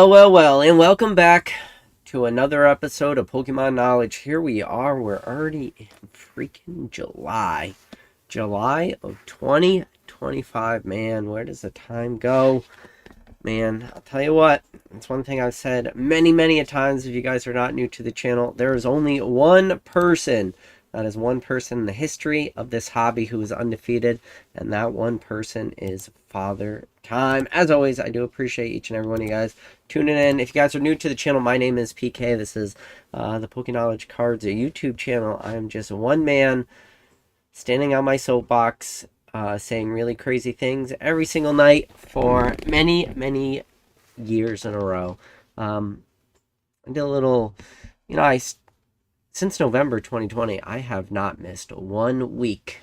Well, and welcome back to another episode of Pokemon Knowledge. Here we are, we're already in freaking July. July of 2025. Man, where does the time go? Man, I'll tell you what, it's one thing I've said many a times. If you guys are not new to the channel, there is only one person. That is one person in the history of this hobby who is undefeated, and that one person is Father Time. As always, I do appreciate each and every one of you guys tuning in. If you guys are new to the channel, my name is PK. This is the Pokeknowledge Cards, a YouTube channel. I am just one man standing on my soapbox, saying really crazy things every single night for many years in a row. I did a little, since November 2020, I have not missed 1 week.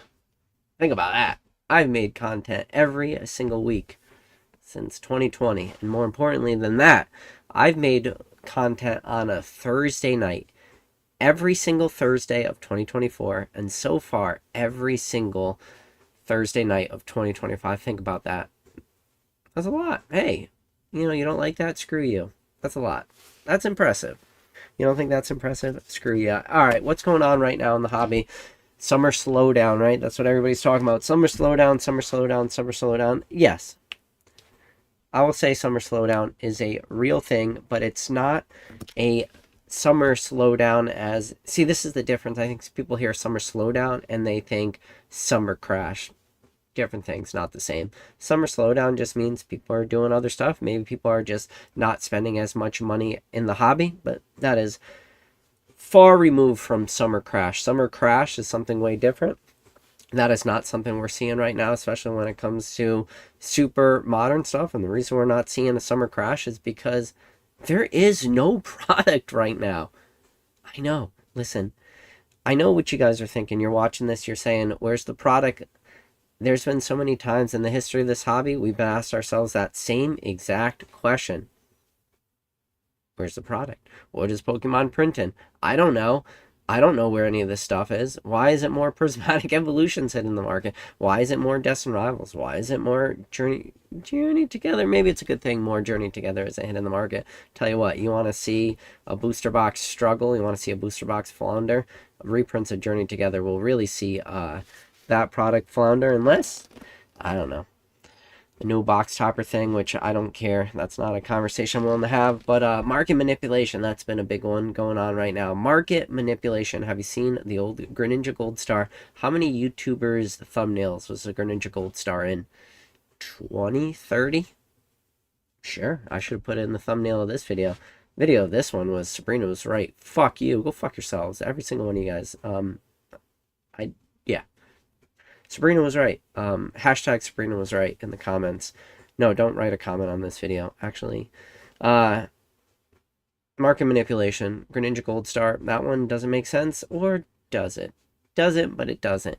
Think about that. I've made content every single week since 2020. And more importantly than that, I've made content on a Thursday night. Every single Thursday of 2024. And so far, every single Thursday night of 2025. Think about that. That's a lot. Hey, you don't like that? Screw you. That's a lot. That's impressive. You don't think that's impressive? Screw you. All right, what's going on right now in the hobby? Summer slowdown, right? That's what everybody's talking about. Summer slowdown, summer slowdown, summer slowdown. Yes, I will say summer slowdown is a real thing, but it's not a summer slowdown as... See, this is the difference. I think people hear summer slowdown and they think summer crash. Different things, not the same. Summer slowdown just means people are doing other stuff. Maybe people are just not spending as much money in the hobby, but that is far removed from summer crash. Summer crash is something way different. That is not something we're seeing right now, especially when it comes to super modern stuff. And the reason we're not seeing a summer crash is because there is no product right now. I know. Listen, I know what you guys are thinking. You're watching this, you're saying, where's the product? There's been so many times in the history of this hobby, we've asked ourselves that same exact question. Where's the product? What is Pokemon printing? I don't know. I don't know where any of this stuff is. Why is it more Prismatic Evolutions hitting the market? Why is it more Destined Rivals? Why is it more Journey Together? Maybe it's a good thing more Journey Together is a hit in the market. Tell you what, you want to see a booster box struggle, you want to see a booster box flounder, reprints of Journey Together will really see that product flounder, unless, I don't know, the new box topper thing, which I don't care. That's not a conversation I'm willing to have. But market manipulation, that's been a big one going on right now. Market manipulation. Have you seen the old Greninja Gold Star? How many YouTubers' thumbnails was the Greninja Gold Star in? 20, 30? Sure, I should have put it in the thumbnail of this video. Video of this one was Sabrina was right. Fuck you. Go fuck yourselves. Every single one of you guys. Yeah. Sabrina was right. Hashtag Sabrina was right in the comments. No, don't write a comment on this video, actually. Market manipulation. Greninja Gold Star. That one doesn't make sense, or does it? Does it, but it doesn't.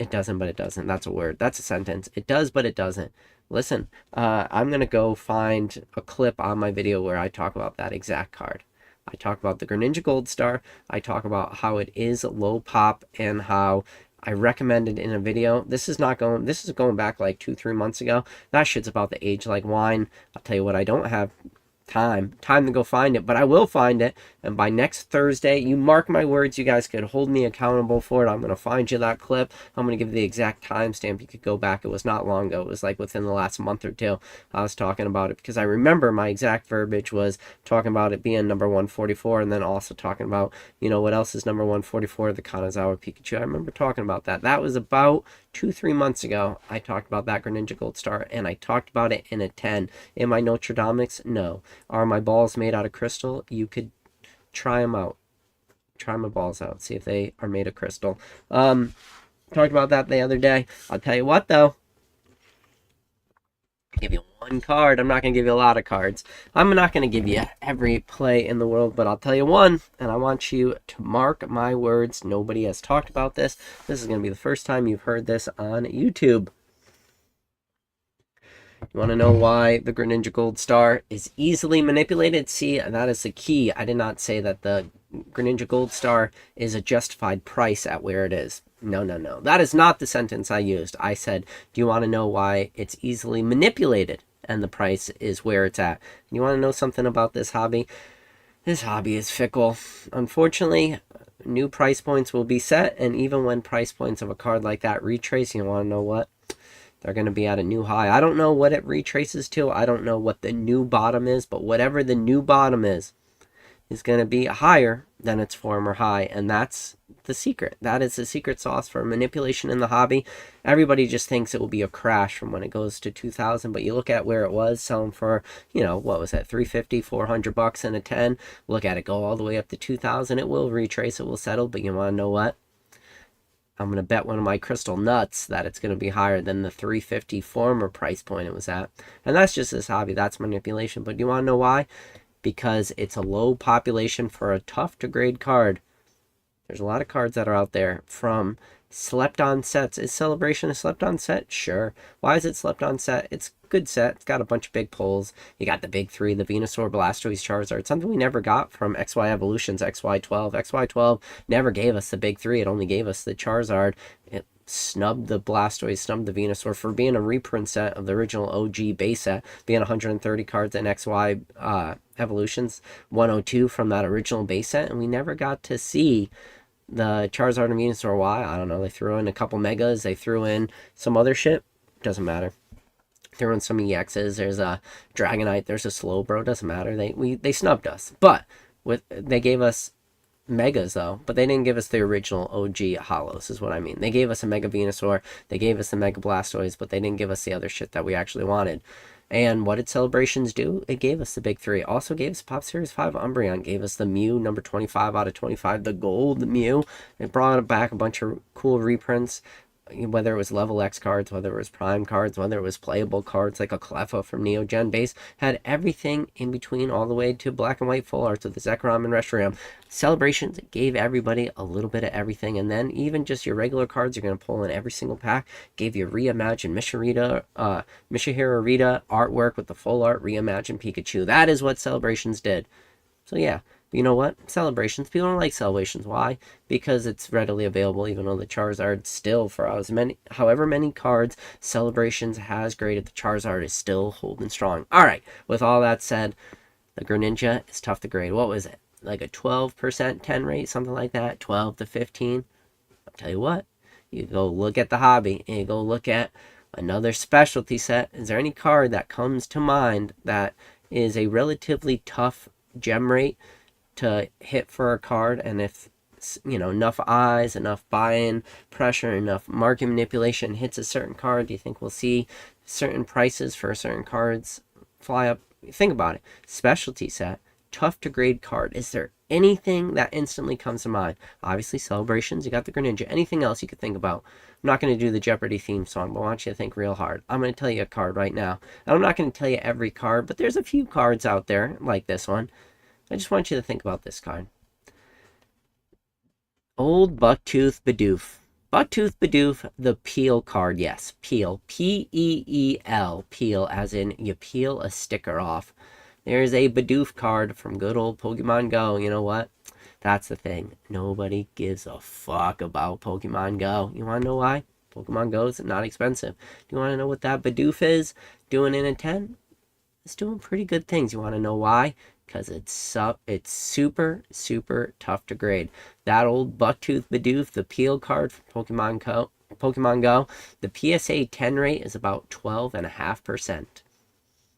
It doesn't, but it doesn't. That's a word. That's a sentence. It does, but it doesn't. Listen, I'm going to go find a clip on my video where I talk about that exact card. I talk about the Greninja Gold Star. I talk about how it is low pop and how I recommended in a video. This is going back like 2-3 months ago. That shit's about to age like wine. I'll tell you what, I don't have time to go find it, but I will find it, and by next Thursday, you mark my words, you guys could hold me accountable for it. I'm going to find you that clip. I'm going to give you the exact timestamp. You could go back. It was not long ago. It was like within the last month or two I was talking about it, because I remember my exact verbiage was talking about it being number 144, and then also talking about, what else is number 144? The Kanazawa Pikachu. I remember talking about that. That was about 2-3 months ago. I talked about that Greninja Gold Star, and I talked about it in a 10. Am I Notre Dame's? No. Are my balls made out of crystal? You could try them out. Try my balls out. See if they are made of crystal. Talked about that the other day. I'll tell you what, though. I'll give you one card. I'm not going to give you a lot of cards. I'm not going to give you every play in the world, but I'll tell you one, and I want you to mark my words. Nobody has talked about this. This is going to be the first time you've heard this on YouTube. You want to know why the Greninja Gold Star is easily manipulated? See, that is the key. I did not say that the Greninja Gold Star is a justified price at where it is. No. That is not the sentence I used. I said, do you want to know why it's easily manipulated? and the price is where it's at. You want to know something about this hobby? This hobby is fickle. Unfortunately, new price points will be set, and even when price points of a card like that retrace, you want to know what? They're going to be at a new high. I don't know what it retraces to. I don't know what the new bottom is, but whatever the new bottom is going to be higher than its former high, and that's the secret. That is the secret sauce for manipulation in the hobby. Everybody just thinks it will be a crash from when it goes to 2,000, but you look at where it was selling for, what was that, 350, 400 bucks in a 10. Look at it go all the way up to 2,000. It will retrace, it will settle, but you want to know what? I'm going to bet one of my crystal nuts that it's going to be higher than the 350 former price point it was at. And that's just this hobby. That's manipulation. But do you want to know why? Because it's a low population for a tough to grade card. There's a lot of cards that are out there from slept on sets. Is Celebration a slept on set? Sure. Why is it slept on set? It's a good set. It's got a bunch of big pulls. You got the big three, the Venusaur, Blastoise, Charizard. Something we never got from XY Evolutions, XY12. XY12 never gave us the big three. It only gave us the Charizard. It snubbed the Blastoise, snubbed the Venusaur for being a reprint set of the original OG base set, being 130 cards in XY Evolutions, 102 from that original base set, and we never got to see the Charizard and Venusaur. Why? I don't know. They threw in a couple megas. They threw in some other shit. Doesn't matter. Threw in some EXs. There's a Dragonite. There's a Slowbro. Doesn't matter. They snubbed us. But they gave us megas though, but they didn't give us the original OG holos is what I mean. They gave us a Mega Venusaur. They gave us a Mega Blastoise, but they didn't give us the other shit that we actually wanted. And what did Celebrations do? It gave us the big three. Also gave us Pop Series 5 Umbreon. Gave us the Mew, number 25 out of 25. The gold Mew. It brought back a bunch of cool reprints. Whether it was level X cards, whether it was prime cards, whether it was playable cards like a Cleffa from Neo Gen base, had everything in between all the way to black and white full arts with the Zekrom and Reshiram. Celebrations gave everybody a little bit of everything, and then even just your regular cards you're going to pull in every single pack gave you Reimagined Mishihiro Rita artwork with the full art Reimagined Pikachu. That is what Celebrations did. So yeah. You know what? Celebrations. People don't like Celebrations. Why? Because it's readily available, even though the Charizard still, for however many cards Celebrations has graded, the Charizard is still holding strong. Alright, with all that said, the Greninja is tough to grade. What was it? Like a 12% 10 rate, something like that? 12 to 15? I'll tell you what. You go look at the hobby, and you go look at another specialty set. Is there any card that comes to mind that is a relatively tough gem rate to hit for a card, and if enough eyes, enough buy-in pressure, enough market manipulation hits a certain card, do you think we'll see certain prices for certain cards fly up? Think about it. Specialty set, tough to grade card. Is there anything that instantly comes to mind? Obviously Celebrations, you got the Greninja. Anything else you could think about? I'm not going to do the Jeopardy theme song, but I want you to think real hard. I'm going to tell you a card right now. And I'm not going to tell you every card, but there's a few cards out there like this one. I just want you to think about this card. Old Bucktooth Bidoof. Bucktooth Bidoof, the peel card. Yes, peel. P-E-E-L. Peel, as in you peel a sticker off. There's a Bidoof card from good old Pokemon Go. You know what? That's the thing. Nobody gives a fuck about Pokemon Go. You want to know why? Pokemon Go is not expensive. Do you want to know what that Bidoof is doing in a 10? It's doing pretty good things. You want to know why? Because it's super, super tough to grade. That old Bucktooth Bidoof, the peel card from Pokemon Go, the PSA 10 rate is about 12.5%.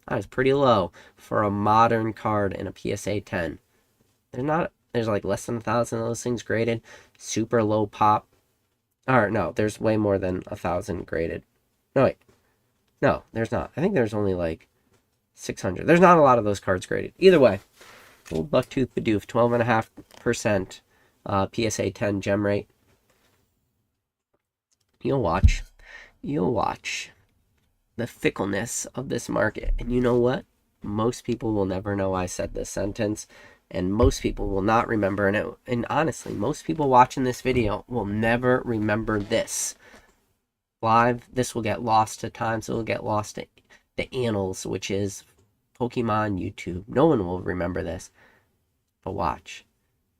That is pretty low for a modern card in a PSA 10. There's like less than 1,000 of those things graded. Super low pop. Or no, there's way more than 1,000 graded. No, wait. No, there's not. I think there's only like 600. There's not a lot of those cards graded. Either way, old Bucktooth Bidoof, 12.5% PSA 10 gem rate. You'll watch the fickleness of this market. And you know what? Most people will never know I said this sentence, and most people will not remember. And honestly, most people watching this video will never remember this. Live, this will get lost to time, so it will get lost to the annals, which is Pokemon YouTube. No one will remember this. But watch.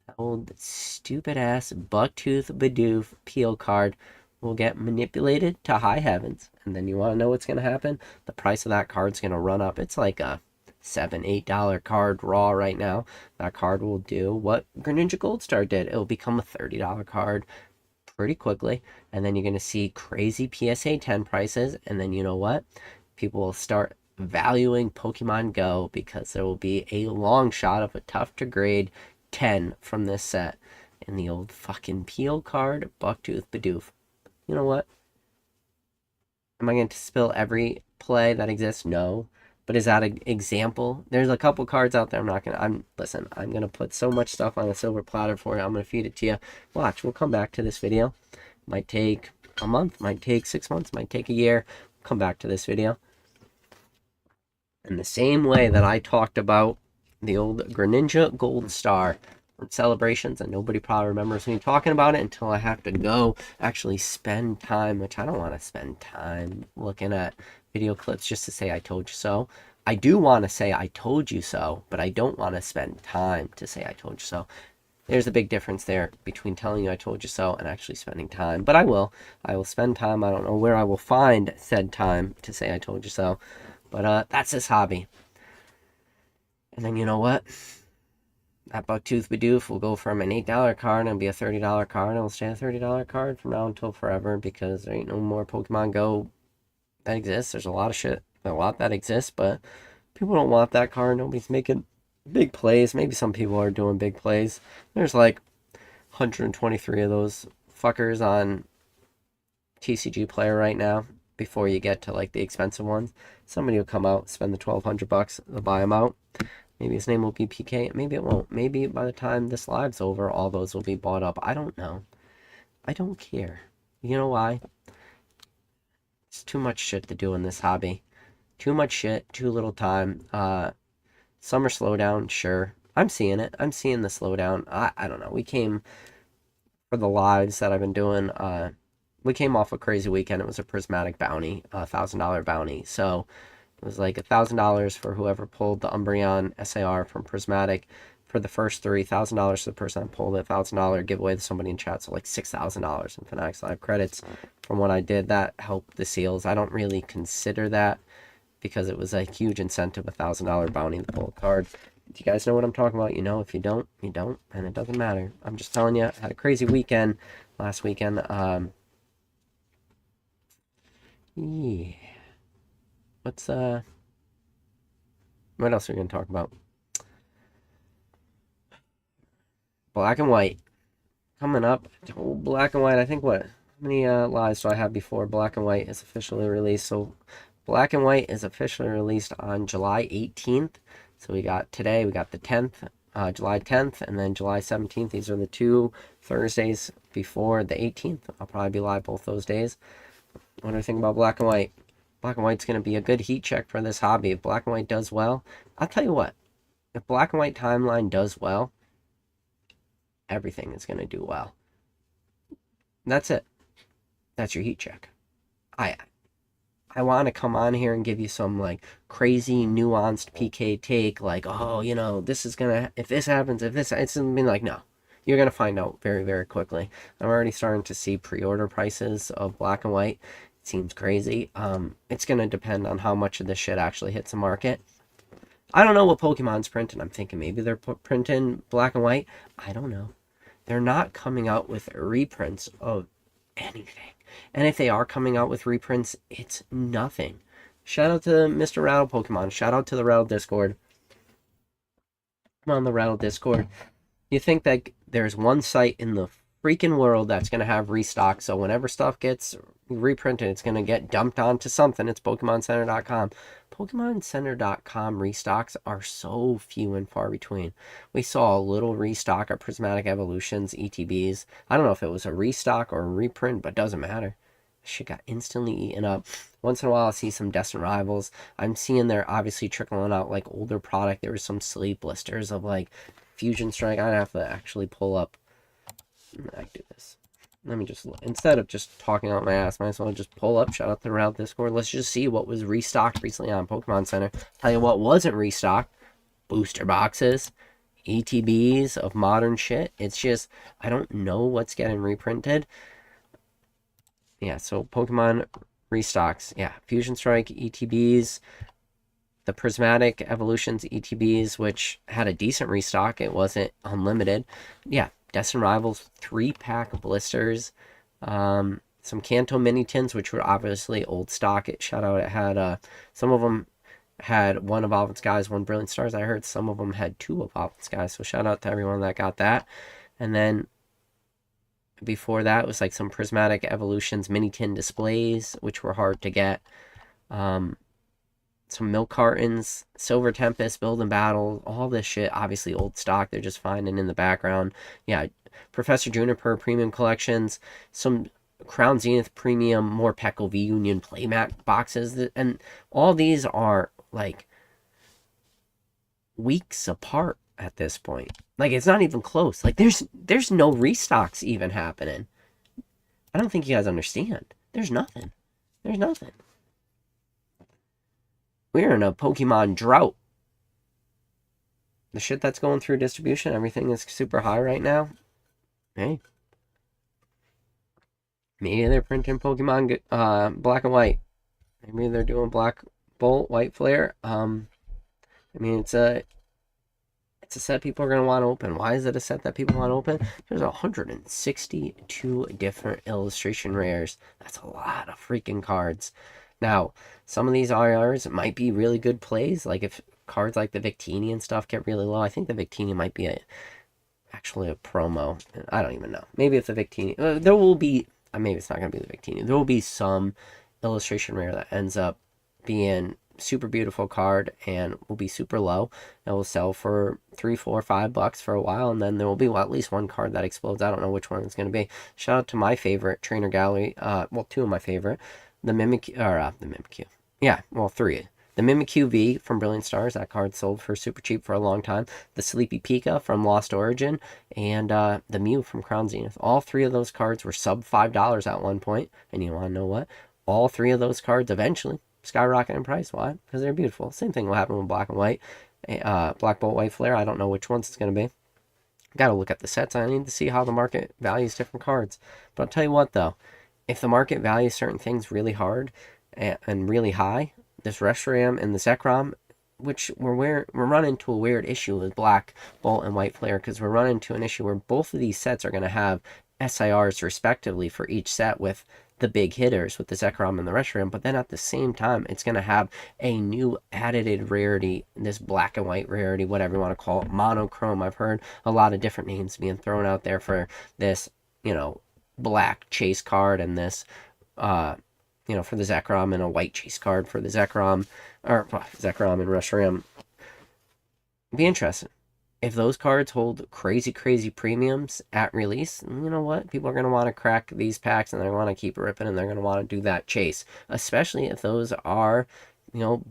That old stupid ass Bucktooth Bidoof peel card will get manipulated to high heavens, and then you want to know what's going to happen? The price of that card's going to run up. It's like a $7-8 card raw right now. That card will do what Greninja Gold Star did. It'll become a $30 card pretty quickly, and then you're going to see crazy PSA 10 prices, and then you know what? People will start valuing Pokemon Go because there will be a long shot of a tough to grade 10 from this set. And the old fucking Peel card, Bucktooth Bidoof. You know what? Am I going to spill every play that exists? No. But is that an example? There's a couple cards out there. Listen, I'm going to put so much stuff on a silver platter for you. I'm going to feed it to you. Watch, we'll come back to this video. Might take a month, might take 6 months, might take a year. Come back to this video. In the same way that I talked about the old Greninja Gold Star celebrations, and nobody probably remembers me talking about it until I have to go actually spend time, which I don't want to spend time looking at video clips just to say I told you so. I do want to say I told you so, but I don't want to spend time to say I told you so. There's a big difference there between telling you I told you so and actually spending time. But I will spend time. I don't know where I will find said time to say I told you so. But that's this hobby. And then you know what? That Bucktooth Bidoof will go from an $8 card and be a $30 card, and it'll stay a $30 card from now until forever, because there ain't no more Pokemon Go that exists. There's a lot that exists, but people don't want that card. Nobody's making big plays. Maybe some people are doing big plays. There's like 123 of those fuckers on TCG Player right now before you get to like the expensive ones. Somebody will come out, spend the $1,200, they'll buy them out. Maybe his name will be PK. Maybe it won't. Maybe by the time this live's over, all those will be bought up. I don't know. I don't care. You know why? It's too much shit to do in this hobby. Too much shit, too little time. Summer slowdown, sure. I'm seeing it. I'm seeing the slowdown. I don't know. We came, for the lives that I've been doing, we came off a crazy weekend. It was a prismatic bounty, a $1,000 bounty. So it was like $1,000 for whoever pulled the Umbreon SAR from Prismatic for the first three. $1,000 to the person that pulled it. $1,000 giveaway to somebody in chat. So like $6,000 in Fanatics Live credits from what I did. That helped the seals. I don't really consider that because it was a huge incentive, $1,000 bounty to pull a card. Do you guys know what I'm talking about? You know. If you don't, you don't, and it doesn't matter. I'm just telling you. I had a crazy weekend last weekend. Yeah. What else are we going to talk about? Black and White. Coming up. Oh, Black and White. I think how many lives do I have before Black and White is officially released? So Black and White is officially released on July 18th. So we got today, we got the 10th, July 10th, and then July 17th. These are the 2 Thursdays before the 18th. I'll probably be live both those days. What do I think about Black and White? Black and White's going to be a good heat check for this hobby. If Black and White does well, I'll tell you what. If Black and White timeline does well, everything is going to do well. That's it. That's your heat check. I want to come on here and give you some like crazy nuanced PK take, like, oh, you know, this is gonna, if this happens, it's gonna be like, no, you're gonna find out very, very quickly. I'm already starting to see pre-order prices of Black and White. It seems crazy. It's gonna depend on how much of this shit actually hits the market. I don't know what Pokemon's printing. I'm thinking maybe they're printing Black and White. I don't know. They're not coming out with reprints of anything. And if they are coming out with reprints, it's nothing. Shout out to Mr. Rattle Pokemon. Shout out to the Rattle Discord. Come on, the Rattle Discord. You think that there's one site in the freaking world that's going to have restock, so whenever stuff gets reprinted, it's going to get dumped onto something. It's PokemonCenter.com. PokemonCenter.com restocks are so few and far between. We saw a little restock of Prismatic Evolutions, ETBs. I don't know if it was a restock or a reprint, but doesn't matter. Shit got instantly eaten up. Once in a while, I see some Destined Rivals. I'm seeing they're obviously trickling out like older product. There was some sleeve blisters of like Fusion Strike. I'd have to actually pull up. I do this. Let me just, instead of just talking out my ass, might as well just pull up. Shout out to the Route Discord. Let's just see what was restocked recently on Pokemon Center. Tell you what wasn't restocked. Booster boxes. ETBs of modern shit. It's just, I don't know what's getting reprinted. Yeah, so Pokemon restocks. Yeah, Fusion Strike ETBs, the Prismatic Evolutions ETBs, which had a decent restock. It wasn't unlimited. Yeah, Destin Rivals 3-pack blisters. Some Kanto mini tins, which were obviously old stock. Shout out, it had some of them had one Evolving Skies, one Brilliant Stars. I heard some of them had two Evolving Skies. So shout out to everyone that got that. And then before that was like some Prismatic Evolutions mini tin displays, which were hard to get. Some milk cartons, Silver Tempest, Build and Battle, all this shit, obviously old stock. They're just finding in the background. Yeah, Professor Juniper Premium Collections, some Crown Zenith Premium, more Peckle V Union playmat boxes, and all these are like weeks apart at this point. Like, it's not even close. Like, there's no restocks even happening. I don't think you guys understand. There's nothing. There's nothing. We're in a Pokemon drought. The shit that's going through distribution, everything is super high right now. Hey. Maybe they're printing Pokemon black and white. Maybe they're doing Black Bolt, White Flare. I mean, it's a set people are going to want to open. Why is it a set that people want to open? There's 162 different illustration rares. That's a lot of freaking cards. Now, some of these IRs might be really good plays. Like if cards like the Victini and stuff get really low, I think the Victini might be actually a promo. I don't even know. Maybe if the Victini, there will be, maybe it's not going to be the Victini. There will be some illustration rare that ends up being super beautiful card and will be super low. It will sell for $3, $4, $5 for a while, and then there will be at least one card that explodes. I don't know which one it's going to be. Shout out to my favorite trainer gallery. Well, two of my favorite. The Mimikyu. Yeah, well, three. The Mimikyu V from Brilliant Stars, that card sold for super cheap for a long time. The Sleepy Pika from Lost Origin, and the Mew from Crown Zenith. All three of those cards were sub $5 at one point, and you want to know what? All three of those cards eventually skyrocket in price. Why? Because they're beautiful. Same thing will happen with Black and White. Black Bolt, White Flare, I don't know which ones it's going to be. Got to look at the sets. I need to see how the market values different cards. But I'll tell you what, though. If the market values certain things really hard and really high, this Reshiram and the Zekrom, which we're running into a weird issue with Black Bolt and White Flare, because we're running into an issue where both of these sets are going to have SIRs respectively for each set with the big hitters with the Zekrom and the Reshiram, but then at the same time, it's going to have a new added rarity, this black and white rarity, whatever you want to call it, monochrome. I've heard a lot of different names being thrown out there for this, black chase card and this, for the Zekrom, and a white chase card for the Zekrom, or Zekrom and Reshiram. Be interesting. If those cards hold crazy premiums at release, you know what? People are going to want to crack these packs and they're going to want to keep ripping and they're going to want to do that chase, especially if those are,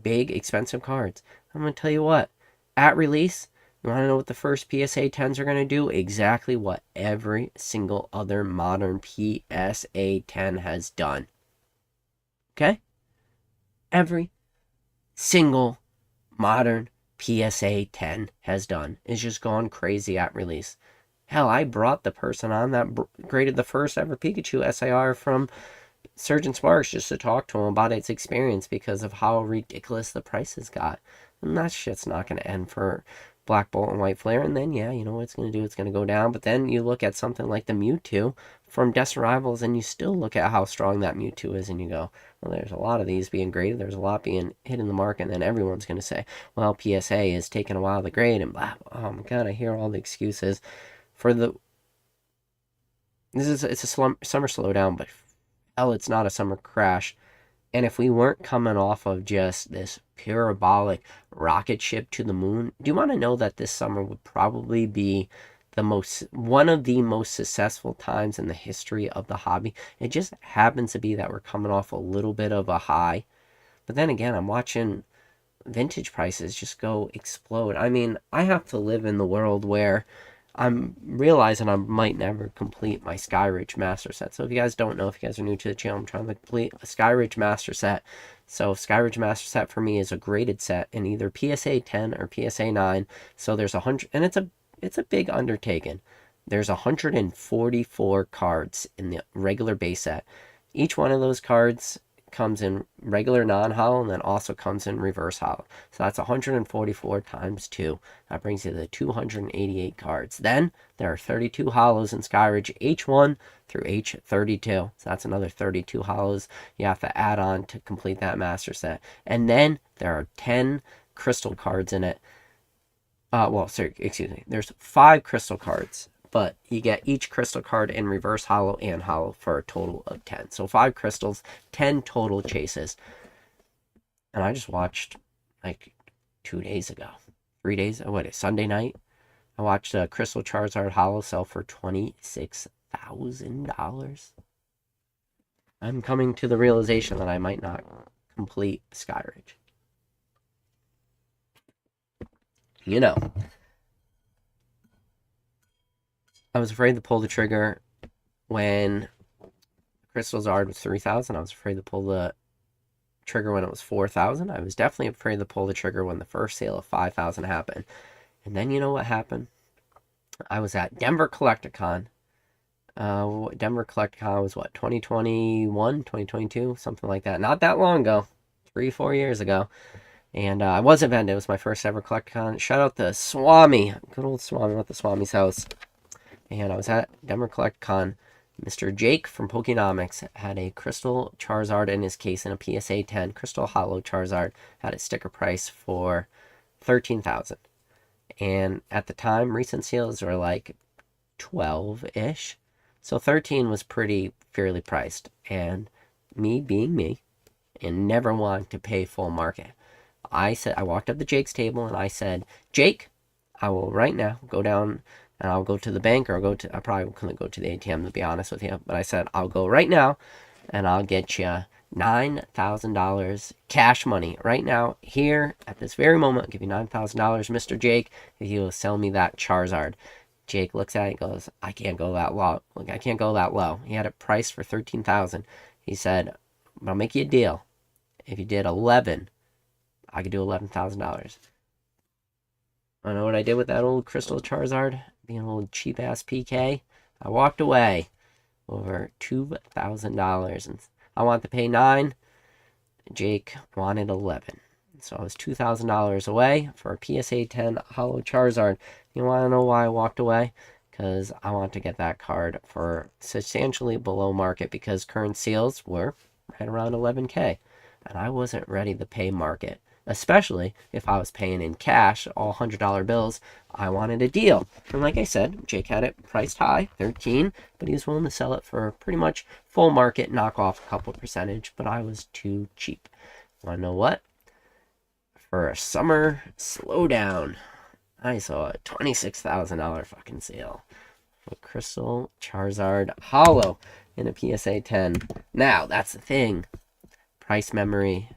big, expensive cards. I'm going to tell you what, at release, you want to know what the first PSA 10s are going to do? Exactly what every single other modern PSA 10 has done. Okay? Every single modern PSA 10 has done is just gone crazy at release. Hell, I brought the person on that graded the first ever Pikachu SIR from Surgeon Sparks just to talk to him about its experience because of how ridiculous the prices got. And that shit's not going to end for Black Bolt and White Flare. And then, yeah, you know what it's going to do? It's going to go down. But then you look at something like the Mewtwo from Destin Rivals, and you still look at how strong that Mewtwo is, and you go, well, there's a lot of these being graded. There's a lot being hit in the market, and then everyone's going to say, well, PSA is taking a while to grade, and blah, blah. Oh, my God, I hear all the excuses for the... It's a summer slowdown, but hell, it's not a summer crash. And if we weren't coming off of just this parabolic rocket ship to the moon, do you want to know that this summer would probably be one of the most successful times in the history of the hobby? It just happens to be that we're coming off a little bit of a high. But then again, I'm watching vintage prices just go explode. I mean, I have to live in the world where I'm realizing I might never complete my Skyridge Master Set. So if you guys don't know, if you guys are new to the channel, I'm trying to complete a Skyridge Master Set. So Skyridge Master Set for me is a graded set in either PSA 10 or PSA 9. So there's 100, and it's a big undertaking. There's 144 cards in the regular base set. Each one of those cards comes in regular non-hollow and then also comes in reverse hollow. So that's 144 times 2. That brings you to 288 cards. Then there are 32 hollows in Skyridge H1 through H32. So that's another 32 hollows you have to add on to complete that master set. And then there are 10 crystal cards in it. There's 5 crystal cards, but you get each crystal card in reverse hollow and hollow for a total of 10. So 5 crystals, 10 total chases. And I just watched like 2 days ago, 3 days, Sunday night. I watched a Crystal Charizard hollow sell for $26,000. I'm coming to the realization that I might not complete Skyridge. You know, I was afraid to pull the trigger when Crystal Zard was 3,000. I was afraid to pull the trigger when it was 4,000. I was definitely afraid to pull the trigger when the first sale of 5,000 happened. And then you know what happened? I was at Denver Collecticon. Denver Collecticon was what, 2021, 2022, something like that. Not that long ago, 3-4 years ago. And I wasn't vended. It was my first ever Collecticon. Shout out to Swami. Good old Swami. I'm at the Swami's house. And I was at Denver Collecticon. Mr. Jake from Pokenomics had a Crystal Charizard in his case in a PSA 10. Crystal Hollow Charizard had a sticker price for $13,000. And at the time, recent sales were like 12-ish. So 13 was pretty fairly priced. And me being me and never wanting to pay full market, I walked up to Jake's table and I said, Jake, I will right now go down and I'll go to the bank, or I probably couldn't go to the ATM to be honest with you, but I said, I'll go right now and I'll get you $9,000 cash money right now, here at this very moment. I'll give you $9,000, Mr. Jake, if you will sell me that Charizard. Jake looks at it and goes, I can't go that low. Look, I can't go that low. He had it priced for $13,000. He said, I'll make you a deal. If you did 11, I could do $11,000. I know what I did with that old Crystal Charizard, being an old cheap ass PK. I walked away over $2,000, and I wanted to pay $9. Jake wanted $11, so I was $2,000 away for a PSA 10 Hollow Charizard. You want to know why I walked away? Because I want to get that card for substantially below market, because current sales were right around $11K, and I wasn't ready to pay market. Especially if I was paying in cash, all $100 bills. I wanted a deal. And like I said, Jake had it priced high, 13, but he was willing to sell it for pretty much full market, knock off a couple percentage, but I was too cheap. Want to know what? For a summer slowdown, I saw a $26,000 fucking sale. A Crystal Charizard Hollow in a PSA 10. Now, that's the thing. Price memory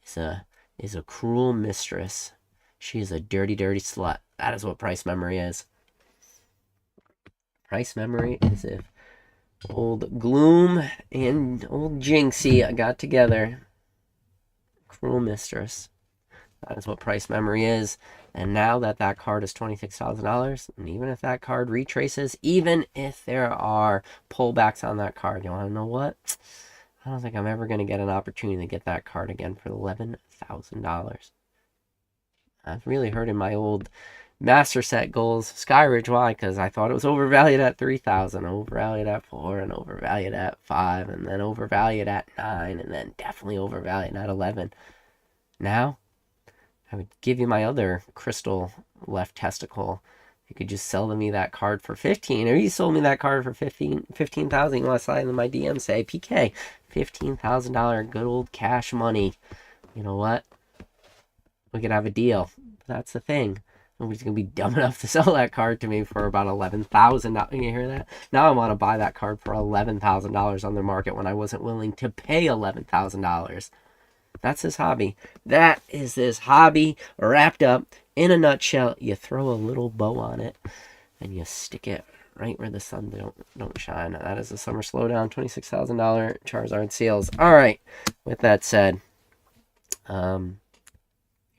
is a cruel mistress. She is a dirty, dirty slut. That is what price memory is. Price memory is if old Gloom and old Jinxie got together. Cruel mistress. That is what price memory is. And now that card is $26,000, and even if that card retraces, even if there are pullbacks on that card, you want to know what? I don't think I'm ever going to get an opportunity to get that card again for $11,000. I've really hurting my old master set goals. Skyridge, why? Because I thought it was overvalued at 3,000, overvalued at 4, and overvalued at 5, and then overvalued at 9, and then definitely overvalued at 11. Now, I would give you my other crystal left testicle. You could just sell me that card for 15, or you sold me that card for 15,000. You want to slide into my DM, say, PK, $15,000 good old cash money. You know what? We could have a deal. That's the thing. Nobody's going to be dumb enough to sell that card to me for about $11,000. You hear that? Now I want to buy that card for $11,000 on the market when I wasn't willing to pay $11,000. That's his hobby. That is this hobby wrapped up in a nutshell. You throw a little bow on it and you stick it right where the sun don't shine. That is a summer slowdown, $26,000 Charizard sales. All right. With that said, here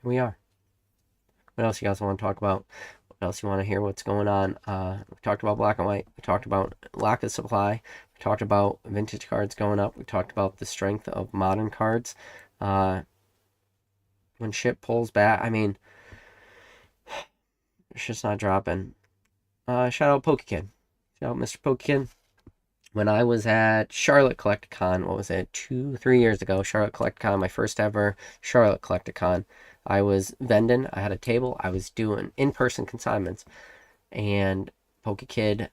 we are. What else you guys want to talk about? What else you want to hear? What's going on? We talked about black and white. We talked about lack of supply. We talked about vintage cards going up. We talked about the strength of modern cards. When shit pulls back, I mean, it's just not dropping. Shout out PokeKid. Shout out Mr. PokeKid. When I was at Charlotte Collecticon, what was it, 3 years ago, Charlotte Collecticon, my first ever Charlotte Collecticon, I was vending, I had a table, I was doing in-person consignments, and PokeKid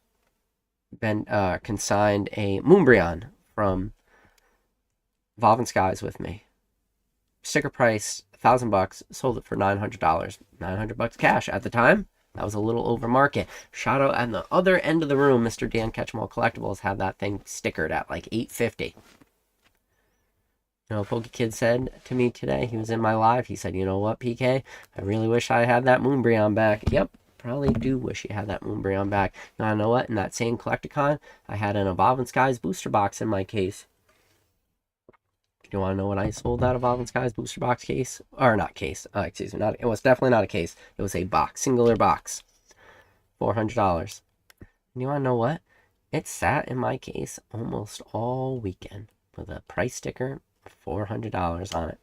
consigned a Moonbryon from Evolving Skies with me. Sticker price, $1,000, sold it for $900. $900 cash at the time. That was a little over market. Shout out at the other end of the room, Mr. Dan Catchmall Collectibles had that thing stickered at like $850. You know, PokeKid said to me today, he was in my live, he said, you know what, PK, I really wish I had that Moonbryon back. Yep, probably do wish you had that Moonbryon back. You know what, in that same Collecticon, I had an Evolving Skies booster box in my case. You want to know what I sold that Evolving Skies booster box case? Or not case. Excuse me. It was definitely not a case. It was a box. Singular box. $400. And you want to know what? It sat in my case almost all weekend with a price sticker of $400 on it.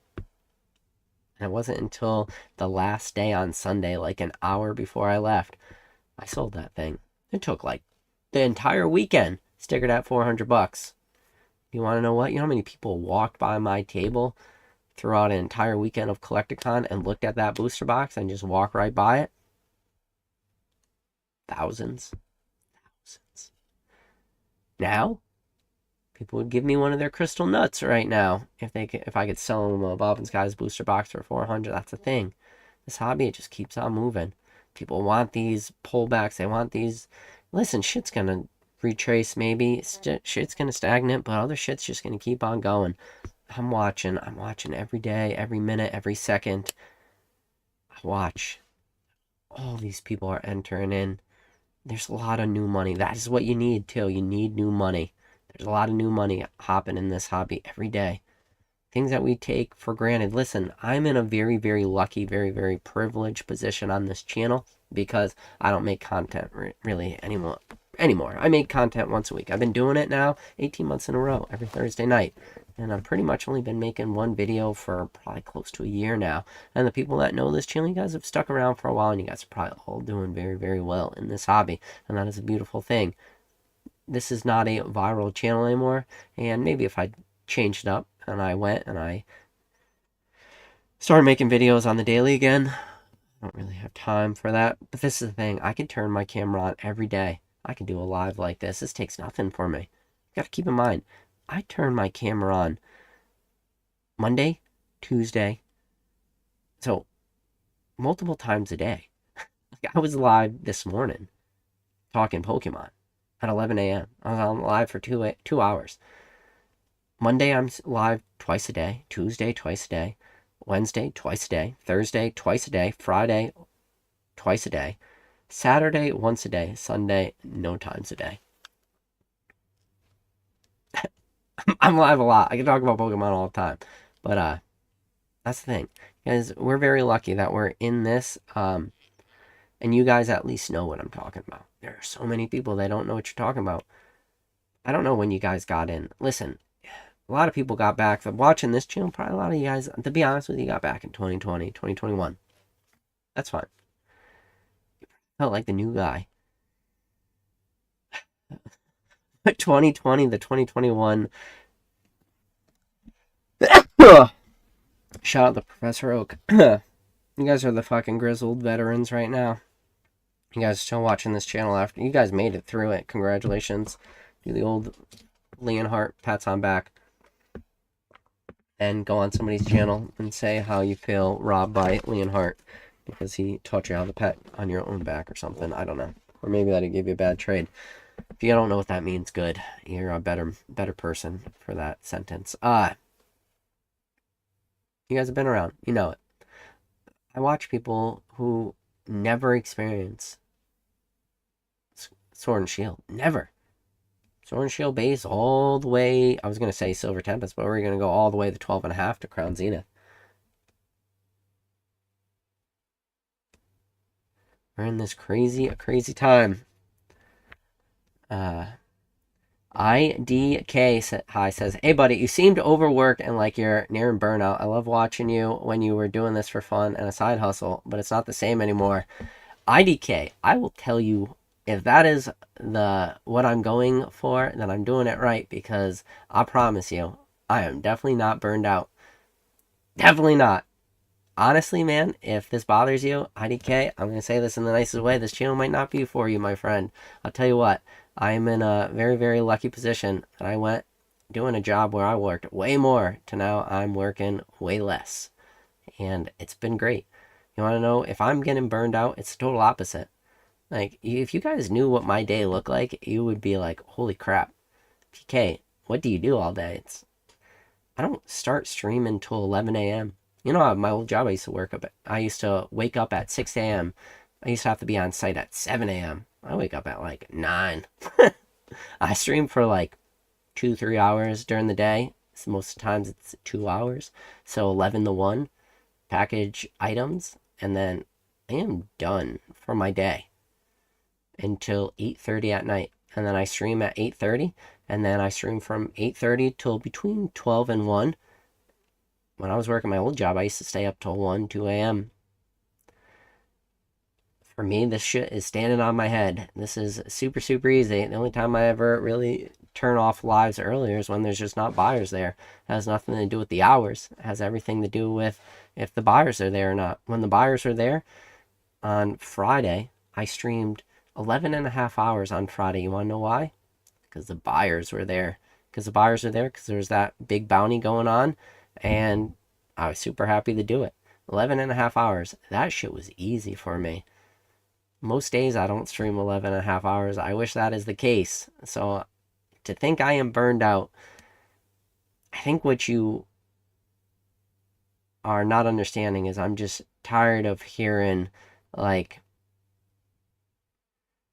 And it wasn't until the last day on Sunday, like an hour before I left, I sold that thing. It took like the entire weekend stickered at $400. You want to know what? You know how many people walked by my table throughout an entire weekend of Collecticon and looked at that booster box and just walked right by it? Thousands. Now, people would give me one of their crystal nuts right now if I could sell them a Evolving Skies booster box for $400. That's the thing. This hobby, it just keeps on moving. People want these pullbacks. They want these. Listen, shit's gonna retrace maybe. Shit's gonna stagnate, but other shit's just gonna keep on going. I'm watching every day, every minute, every second. I watch. All these people are entering in. There's a lot of new money. That is what you need too. You need new money. There's a lot of new money hopping in this hobby every day. Things that we take for granted. Listen, I'm in a very, very lucky, very, very privileged position on this channel because I don't make content really anymore. I make content once a week. I've been doing it now 18 months in a row, every Thursday night. And I've pretty much only been making one video for probably close to a year now. And the people that know this channel, you guys have stuck around for a while, and you guys are probably all doing very, very well in this hobby. And that is a beautiful thing. This is not a viral channel anymore. And maybe if I changed it up and I went and I started making videos on the daily again, I don't really have time for that. But this is the thing. I can turn my camera on every day. I can do a live like this. This takes nothing for me. You got to keep in mind, I turn my camera on Monday, Tuesday, so multiple times a day. I was live this morning talking Pokemon at 11 a.m. I was on live for 2 hours. Monday, I'm live twice a day. Tuesday, twice a day. Wednesday, twice a day. Thursday, twice a day. Friday, twice a day. Saturday, once a day. Sunday, no times a day. I'm live a lot. I can talk about Pokemon all the time. But that's the thing. Guys, we're very lucky that we're in this. And you guys at least know what I'm talking about. There are so many people that don't know what you're talking about. I don't know when you guys got in. Listen, a lot of people got back from watching this channel. Probably a lot of you guys, to be honest with you, got back in 2020, 2021. That's fine. Felt like the new guy. But 2020, the 2021. Shout out to Professor Oak. You guys are the fucking grizzled veterans right now. You guys are still watching this channel after. You guys made it through it. Congratulations. Do the old Leonhardt pats on back. And go on somebody's channel and say how you feel robbed by Leonhardt because he taught you how to pet on your own back or something. I don't know. Or maybe that'll give you a bad trade. If you don't know what that means, good. You're a better person for that sentence. You guys have been around. You know it. I watch people who never experience Sword and Shield. Never. Sword and Shield base all the way. I was going to say Silver Tempest, but we're going to go all the way to 12.5 to Crown Zenith. We're in this crazy time. Uh, IDK hi says, "Hey buddy, you seemed overworked and like you're nearing burnout. I love watching you when you were doing this for fun and a side hustle, but it's not the same anymore." IDK, I will tell you, if that is the what I'm going for, then I'm doing it right, because I promise you, I am definitely not burned out. Definitely not. Honestly, man, if this bothers you, IDK, I'm going to say this in the nicest way. This channel might not be for you, my friend. I'll tell you what, I'm in a very lucky position that I went doing a job where I worked way more to now I'm working way less. And it's been great. You want to know if I'm getting burned out? It's the total opposite. Like, if you guys knew what my day looked like, you would be like, holy crap. PK, what do you do all day? I don't start streaming till 11 a.m. You know, my old job, I used to wake up at 6 a.m. I used to have to be on site at 7 a.m. I wake up at like 9. I stream for like 2-3 hours during the day. So most of the times it's 2 hours. So 11 to 1 package items. And then I am done for my day until 8:30 at night. And then I stream at 8:30. And then I stream from 8:30 till between 12 and 1. When I was working my old job, I used to stay up till 1, 2 a.m. For me, this shit is standing on my head. This is super easy. The only time I ever really turn off lives earlier is when there's just not buyers there. It has nothing to do with the hours. It has everything to do with if the buyers are there or not. When the buyers are there on Friday, I streamed 11 and a half hours on Friday. You want to know why? Because the buyers were there. Because the buyers are there because there's that big bounty going on. And I was super happy to do it. 11 and a half hours. That shit was easy for me. Most days I don't stream 11 and a half hours. I wish that is the case. So to think I am burned out, I think what you are not understanding is I'm just tired of hearing like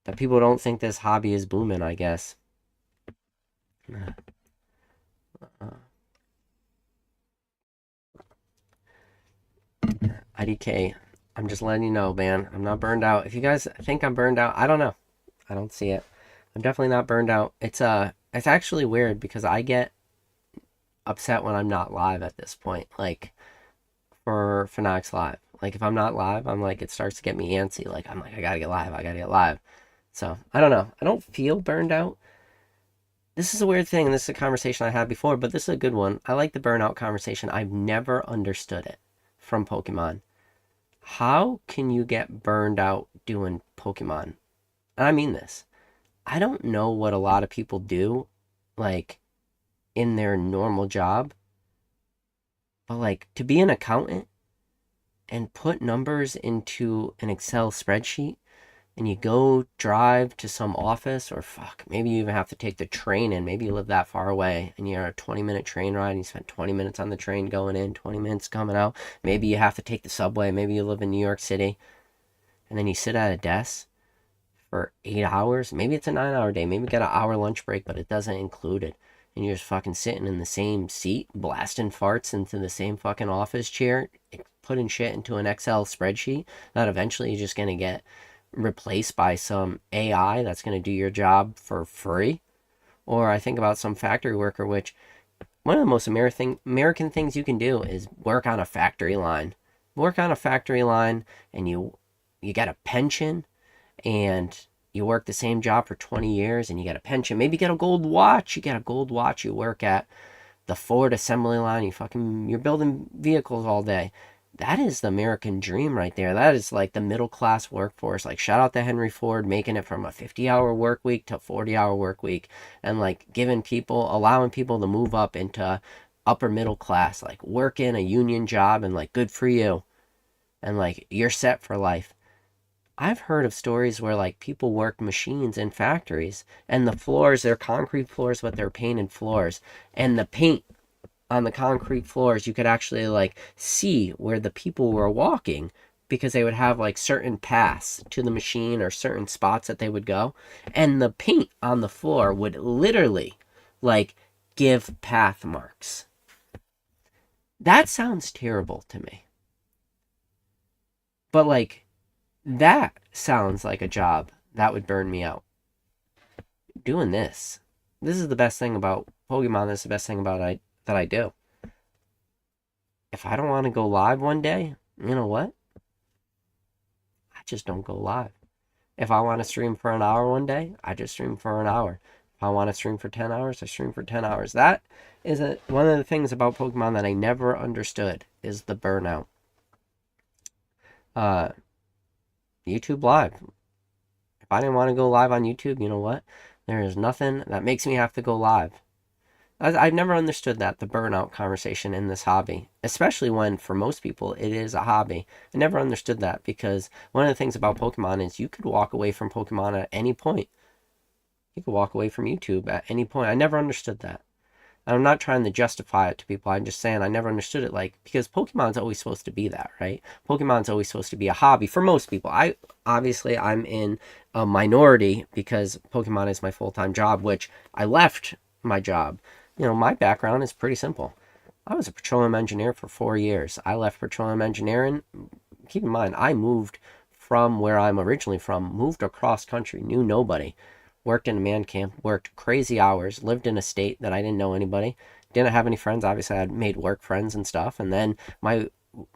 that people don't think this hobby is booming, I guess. IDK, I'm just letting you know, man. I'm not burned out. If you guys think I'm burned out, I don't know. I don't see it. I'm definitely not burned out. It's actually weird because I get upset when I'm not live at this point. Like for Fanatics Live. Like if I'm not live, I'm like it starts to get me antsy. Like I'm like I gotta get live. I gotta get live. So I don't know. I don't feel burned out. This is a weird thing, and this is a conversation I had before, but this is a good one. I like the burnout conversation. I've never understood it from Pokemon. How can you get burned out doing Pokemon? And I mean this. I don't know what a lot of people do, like in their normal job, but like to be an accountant and put numbers into an Excel spreadsheet, and you go drive to some office, or fuck, maybe you even have to take the train in. Maybe you live that far away and you're a 20-minute train ride and you spend 20 minutes on the train going in, 20 minutes coming out. Maybe you have to take the subway. Maybe you live in New York City and then you sit at a desk for 8 hours. Maybe it's a 9-hour day. Maybe you got an hour lunch break, but it doesn't include it. And you're just fucking sitting in the same seat, blasting farts into the same fucking office chair, putting shit into an Excel spreadsheet that eventually you're just going to get replaced by some AI that's going to do your job for free. Or I think about some factory worker, which one of the most American things you can do is work on a factory line. Work on a factory line and you get a pension, and you work the same job for 20 years and you get a pension. Maybe you get a gold watch. You get a gold watch. You work at the Ford assembly line. You're building vehicles all day. That is the American dream right there. That is like the middle class workforce. Like shout out to Henry Ford making it from a 50-hour work week to 40-hour work week, and like allowing people to move up into upper middle class, like work in a union job, and like good for you. And like you're set for life. I've heard of stories where like people work machines in factories and the floors, they're concrete floors, but they're painted floors. And the paint on the concrete floors, you could actually like see where the people were walking, because they would have like certain paths to the machine or certain spots that they would go. And the paint on the floor would literally like give path marks. That sounds terrible to me. But like That sounds like a job that would burn me out. Doing this. This is the best thing about Pokemon. This is the best thing about that I do. If I don't want to go live one day, you know what? I just don't go live. If I want to stream for an hour one day, I just stream for an hour. If I want to stream for 10 hours, I stream for 10 hours. That is one of the things about Pokemon that I never understood is the burnout. Uh, YouTube Live. If I didn't want to go live on YouTube, you know what? There is nothing that makes me have to go live. I've never understood that, the burnout conversation in this hobby, especially when for most people it is a hobby. I never understood that because one of the things about Pokemon is you could walk away from Pokemon at any point. You could walk away from YouTube at any point. I never understood that. And I'm not trying to justify it to people. I'm just saying I never understood it, like, because Pokemon's always supposed to be that, right? Pokemon's always supposed to be a hobby for most people. I'm in a minority because Pokemon is my full-time job, which I left my job. My background is pretty simple. I was a petroleum engineer for 4 years. I left petroleum engineering. Keep in mind, I moved from where I'm originally from, moved across country, knew nobody, worked in a man camp, worked crazy hours, lived in a state that I didn't know anybody, didn't have any friends. Obviously, I had made work friends and stuff. And then my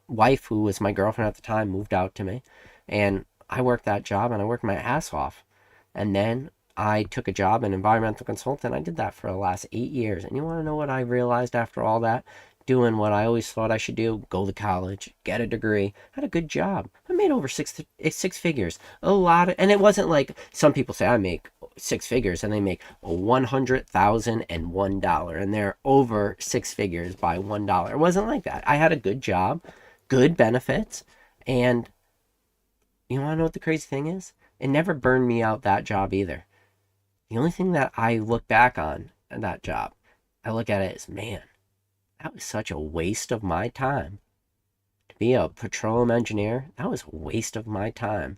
wife, who was my girlfriend at the time, moved out to me. And I worked that job and I worked my ass off. And then I took a job in environmental consultant. I did that for the last 8 years. And you want to know what I realized after all that? Doing what I always thought I should do, go to college, get a degree, had a good job. I made over six figures. A lot of, and it wasn't like some people say I make six figures and they make $100,001 and they're over six figures by $1. It wasn't like that. I had a good job, good benefits, and you want to know what the crazy thing is? It never burned me out, that job either. The only thing that I look back on that job, I look at it as, man, that was such a waste of my time. To be a petroleum engineer, that was a waste of my time.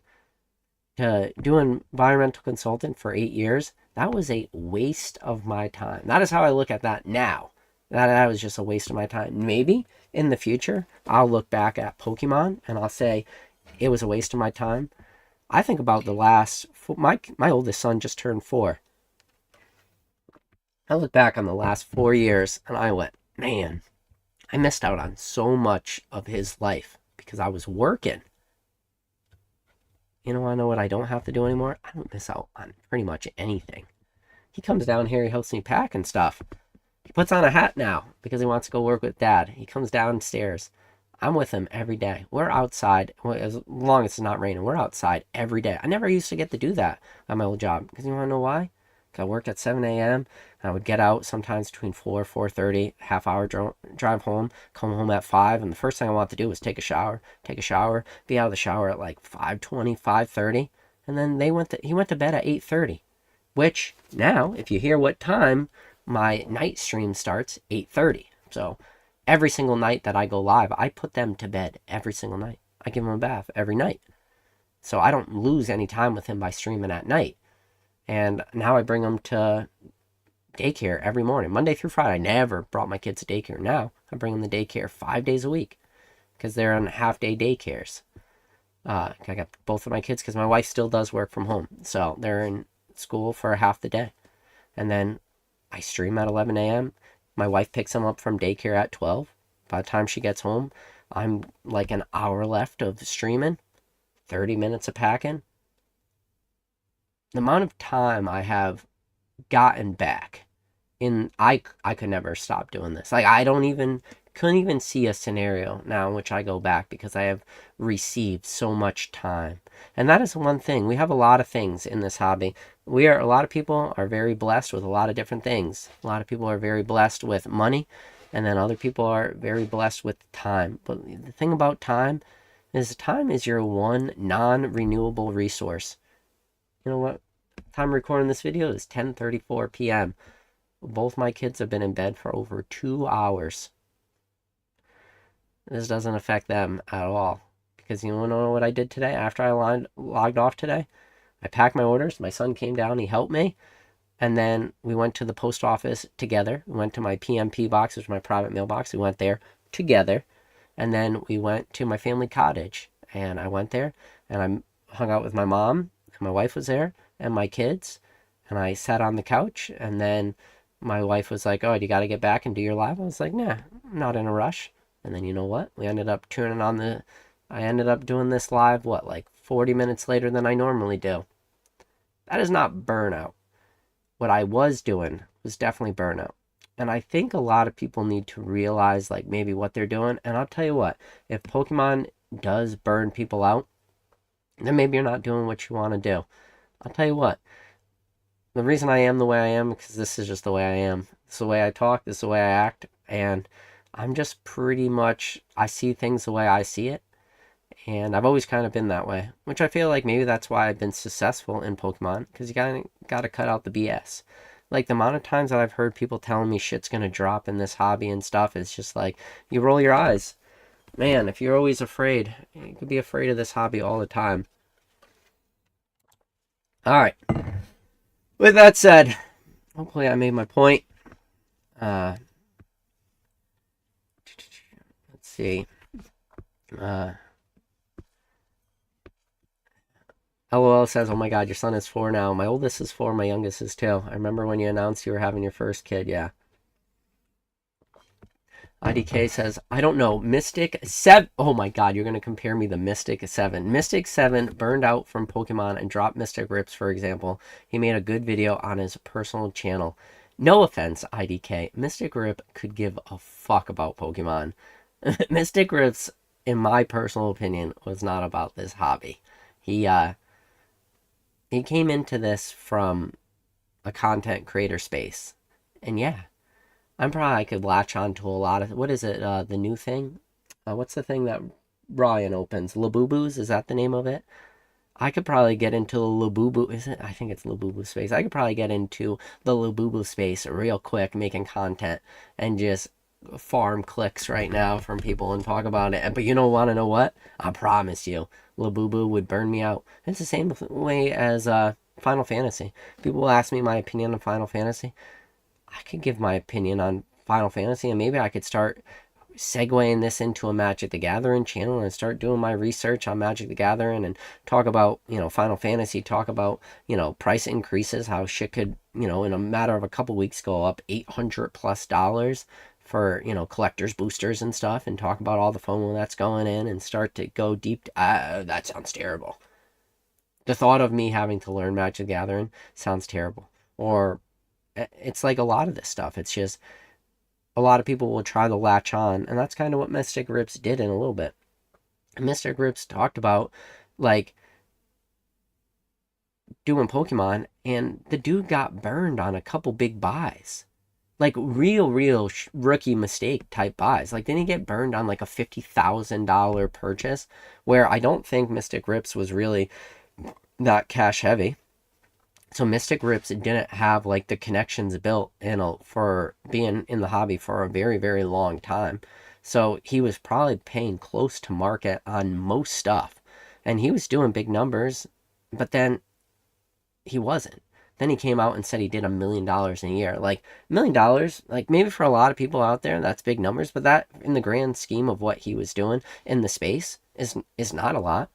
To do an environmental consultant for 8 years, that was a waste of my time. That is how I look at that now. That was just a waste of my time. Maybe in the future, I'll look back at Pokemon and I'll say it was a waste of my time. I think about my oldest son just turned 4. I look back on the last 4 years and I went, man, I missed out on so much of his life because I was working. I know what I don't have to do anymore? I don't miss out on pretty much anything. He comes down here, he helps me pack and stuff. He puts on a hat now because he wants to go work with Dad. He comes downstairs. I'm with him every day. We're outside, as long as it's not raining, we're outside every day. I never used to get to do that at my old job because you want to know why? I worked at 7 a.m. and I would get out sometimes between 4:30, half hour drive home, come home at 5, and the first thing I wanted to do was take a shower, be out of the shower at like 5:20, 5:30, and then he went to bed at 8:30, which now, if you hear what time my night stream starts, 8:30. So every single night that I go live, I put them to bed every single night. I give them a bath every night. So I don't lose any time with him by streaming at night. And now I bring them to daycare every morning, Monday through Friday. I never brought my kids to daycare. Now I bring them to daycare 5 days a week because they're on half-day daycares. I got both of my kids because my wife still does work from home. So they're in school for half the day. And then I stream at 11 a.m. My wife picks them up from daycare at 12. By the time she gets home, I'm like an hour left of streaming, 30 minutes of packing. The amount of time I have gotten back I could never stop doing this. Like, couldn't even see a scenario now in which I go back because I have received so much time. And that is one thing. We have a lot of things in this hobby. A lot of people are very blessed with a lot of different things. A lot of people are very blessed with money, and then other people are very blessed with time. But the thing about time is your one non-renewable resource. You know what? Time recording this video is 10:34 p.m. Both my kids have been in bed for over 2 hours. This doesn't affect them at all. Because you want to know what I did today after I logged off today? I packed my orders. My son came down. He helped me. And then we went to the post office together. We went to my PMP box, which is my private mailbox. We went there together. And then we went to my family cottage. And I went there. And hung out with my mom, and my wife was there, and my kids, and I sat on the couch, and then my wife was like, oh, do you got to get back and do your live? I was like, nah, I'm not in a rush. And then you know what? I ended up doing this live, like 40 minutes later than I normally do. That is not burnout. What I was doing was definitely burnout. And I think a lot of people need to realize like maybe what they're doing. And I'll tell you what, if Pokemon does burn people out, then maybe you're not doing what you want to do. I'll tell you what, the reason I am the way I am is because this is just the way I am. This is the way I talk, this is the way I act, and I'm just pretty much, I see things the way I see it. And I've always kind of been that way, which I feel like maybe that's why I've been successful in Pokemon, because you gotta cut out the BS. Like the amount of times that I've heard people telling me shit's gonna drop in this hobby and stuff, it's just like, you roll your eyes. Man, if you're always afraid, you could be afraid of this hobby all the time. Alright. With that said, hopefully I made my point. Let's see. LOL says, oh my god, your son is 4 now. My oldest is 4, my youngest is 2. I remember when you announced you were having your first kid, yeah. IDK says, I don't know, Mystic 7. Oh my god, you're going to compare me to Mystic 7. Mystic 7 burned out from Pokemon and dropped Mystic Rips, for example. He made a good video on his personal channel. No offense, IDK. Mystic Rip could give a fuck about Pokemon. Mystic Rips, in my personal opinion, was not about this hobby. He came into this from a content creator space. And yeah, I could latch on to a lot of, what is it, the new thing? What's the thing that Ryan opens? Labubu's, is that the name of it? I could probably get into the Labubu, is it? I think it's Labubu space. I could probably get into the Labubu space real quick, making content, and just farm clicks right now from people and talk about it. But you don't want to know what? I promise you, Labubu would burn me out. It's the same way as Final Fantasy. People will ask me my opinion on Final Fantasy. I could give my opinion on Final Fantasy, and maybe I could start segueing this into a Magic the Gathering channel and start doing my research on Magic the Gathering and talk about, Final Fantasy, talk about, price increases, how shit could, in a matter of a couple weeks go up $800+ for, collectors, boosters and stuff, and talk about all the FOMO that's going in and start to go deep. That sounds terrible. The thought of me having to learn Magic the Gathering sounds terrible. Or it's like a lot of this stuff. It's just a lot of people will try to latch on, and that's kind of what Mystic Rips did in a little bit. Mystic Rips talked about, like, doing Pokemon, and the dude got burned on a couple big buys. Like, real rookie mistake type buys. Like, didn't he get burned on, like, a $50,000 purchase? Where I don't think Mystic Rips was really that cash heavy. So Mystic Rips didn't have like the connections built for being in the hobby for a very, very long time. So he was probably paying close to market on most stuff. And he was doing big numbers, but then he wasn't. Then he came out and said he did $1 million in a year. Like, $1 million, like maybe for a lot of people out there, that's big numbers, but that in the grand scheme of what he was doing in the space is not a lot.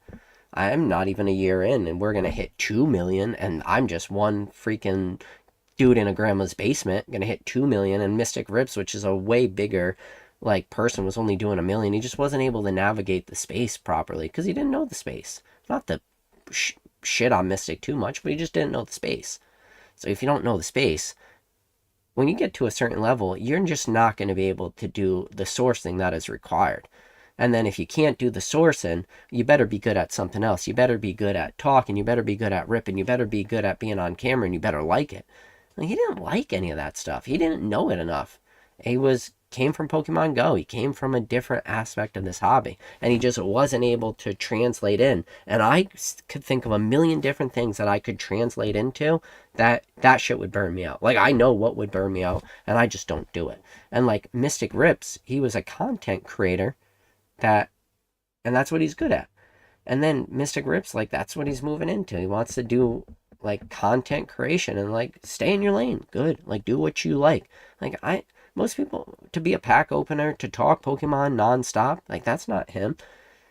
I'm not even a year in, and we're going to hit 2 million, and I'm just one freaking dude in a grandma's basement going to hit 2 million, and Mystic Rips, which is a way bigger, like, person, was only doing 1 million. He just wasn't able to navigate the space properly, because he didn't know the space. Not to shit on Mystic too much, but he just didn't know the space. So if you don't know the space, when you get to a certain level, you're just not going to be able to do the sourcing that is required. And then if you can't do the sourcing, you better be good at something else. You better be good at talking. You better be good at ripping. You better be good at being on camera, and you better like it. Like, he didn't like any of that stuff. He didn't know it enough. He came from Pokemon Go. He came from a different aspect of this hobby, and he just wasn't able to translate in. And I could think of 1 million different things that I could translate into that shit would burn me out. Like, I know what would burn me out, and I just don't do it. And like Mystic Rips, he was a content creator and that's what he's good at. And then Mystic Rips, like, that's what he's moving into. He wants to do like content creation and like stay in your lane. Good. Like, do what you like. Like, most people, to be a pack opener, to talk Pokemon nonstop, like, that's not him.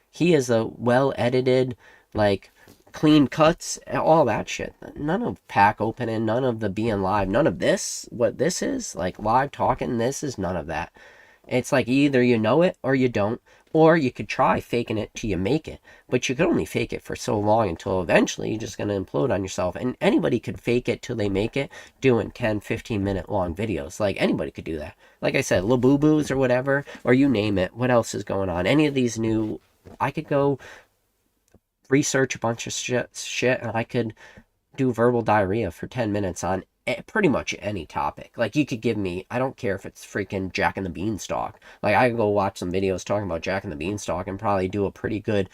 He is a well edited, like, clean cuts, all that shit. None of pack opening, none of the being live, none of this, what this is, like live talking, this is none of that. It's like either you know it or you don't, or you could try faking it till you make it. But you could only fake it for so long until eventually you're just going to implode on yourself. And anybody could fake it till they make it doing 10, 15-minute long videos. Like anybody could do that. Like I said, Labubu's or whatever, or you name it. What else is going on? Any of these new, I could go research a bunch of shit and I could do verbal diarrhea for 10 minutes on pretty much any topic. Like you could give me, I don't care if it's freaking Jack and the Beanstalk. Like I could go watch some videos talking about Jack and the Beanstalk and probably do a pretty good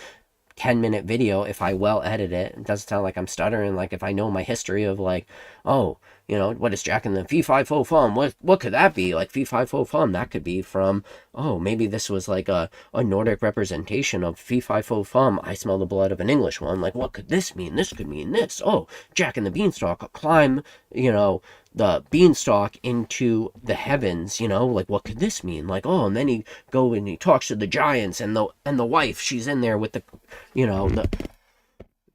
10-minute video if I well edit it. It doesn't sound like I'm stuttering. Like if I know my history of like, oh, you know, what is Jack and the Fee Fi Fo Fum? What could that be? Like Fee Fi Fo Fum, that could be from, oh, maybe this was like a Nordic representation of Fee Fi Fo Fum. I smell the blood of an English one. Like what could this mean? This could mean this. Oh, Jack and the Beanstalk climb, you know, the beanstalk into the heavens, you know, like what could this mean? Like, oh, and then he go and he talks to the giants and the wife, she's in there with the, you know, the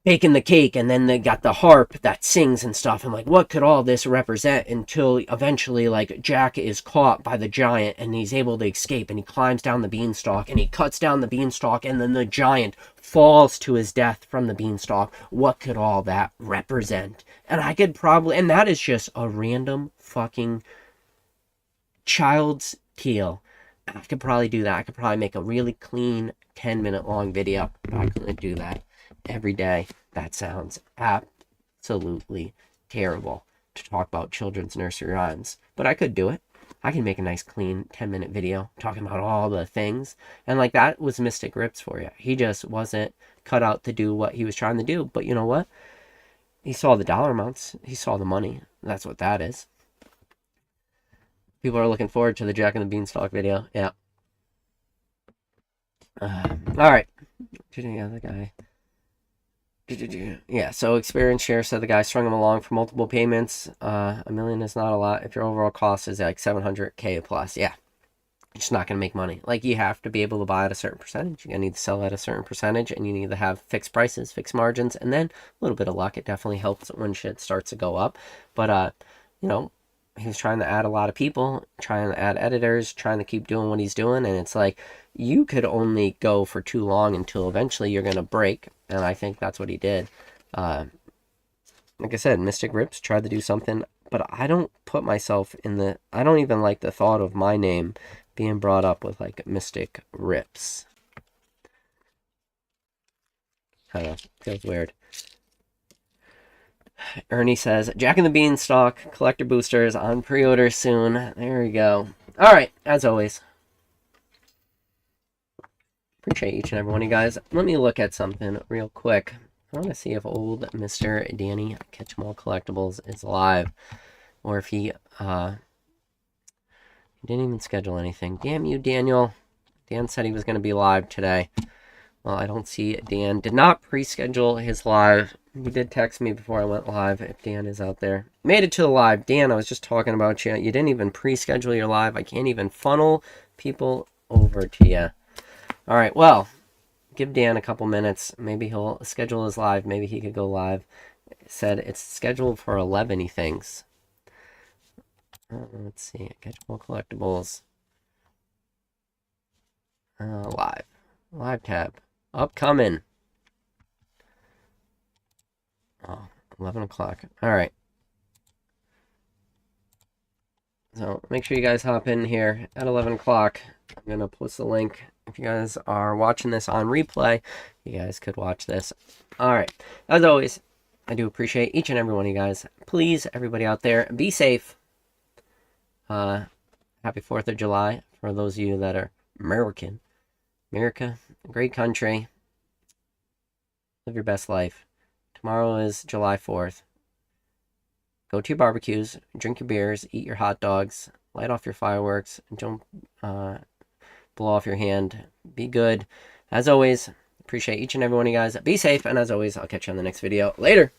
baking the cake, and then they got the harp that sings and stuff. And like, what could all this represent? Until eventually, like, Jack is caught by the giant and he's able to escape, and he climbs down the beanstalk and he cuts down the beanstalk, and then the giant falls to his death from the beanstalk. What could all that represent? And I could probably, and that is just a random fucking child's tale. I could probably do that. I could probably make a really clean 10-minute long video. I couldn't do that every day. That sounds absolutely terrible to talk about children's nursery rhymes, but I could do it. I can make a nice clean 10-minute video talking about all the things. And like, that was Mystic Rips for you. He just wasn't cut out to do what he was trying to do. But you know what? He saw the dollar amounts. He saw the money. That's what that is. People are looking forward to the Jack and the Beanstalk video. Yeah. All right. Yeah, the guy. Yeah, so Experience Share said the guy strung him along for multiple payments. $1 million is not a lot if your overall cost is like $700K plus. Yeah, it's just not going to make money. Like, you have to be able to buy at a certain percentage. You're going to need to sell at a certain percentage, and you need to have fixed prices, fixed margins, and then a little bit of luck. It definitely helps when shit starts to go up. But, you know, he's trying to add a lot of people, trying to add editors, trying to keep doing what he's doing, and it's like, you could only go for too long until eventually you're going to break, and I think that's what he did. Like I said, Mystic Rips tried to do something, but I don't put myself in the, I don't even like the thought of my name being brought up with, like, Mystic Rips. I don't know, feels weird. Ernie says, Jack and the Beanstalk collector boosters on pre-order soon. There we go. All right, as always. Appreciate each and every one of you guys. Let me look at something real quick. I want to see if old Mr. Danny Catch 'em All Collectibles is live. Or if he didn't even schedule anything. Damn you, Daniel. Dan said he was going to be live today. Well, I don't see Dan. Did not pre-schedule his live. He did text me before I went live, if Dan is out there. Made it to the live. Dan, I was just talking about you. You didn't even pre-schedule your live. I can't even funnel people over to you. All right, well, give Dan a couple minutes. Maybe he'll schedule his live. Maybe he could go live. It said it's scheduled for 11, he thinks. Let's see. Catch 'em All Collectibles. Live. Live tab. Upcoming. Oh, 11 o'clock. All right. So make sure you guys hop in here at 11 o'clock. I'm going to post the link. If you guys are watching this on replay, you guys could watch this. All right. As always, I do appreciate each and every one of you guys. Please, everybody out there, be safe. Happy 4th of July for those of you that are American. America, a great country. Live your best life. Tomorrow is July 4th. Go to your barbecues, drink your beers, eat your hot dogs, light off your fireworks, and don't blow off your hand. Be good. As always, appreciate each and every one of you guys. Be safe, and as always, I'll catch you on the next video. Later!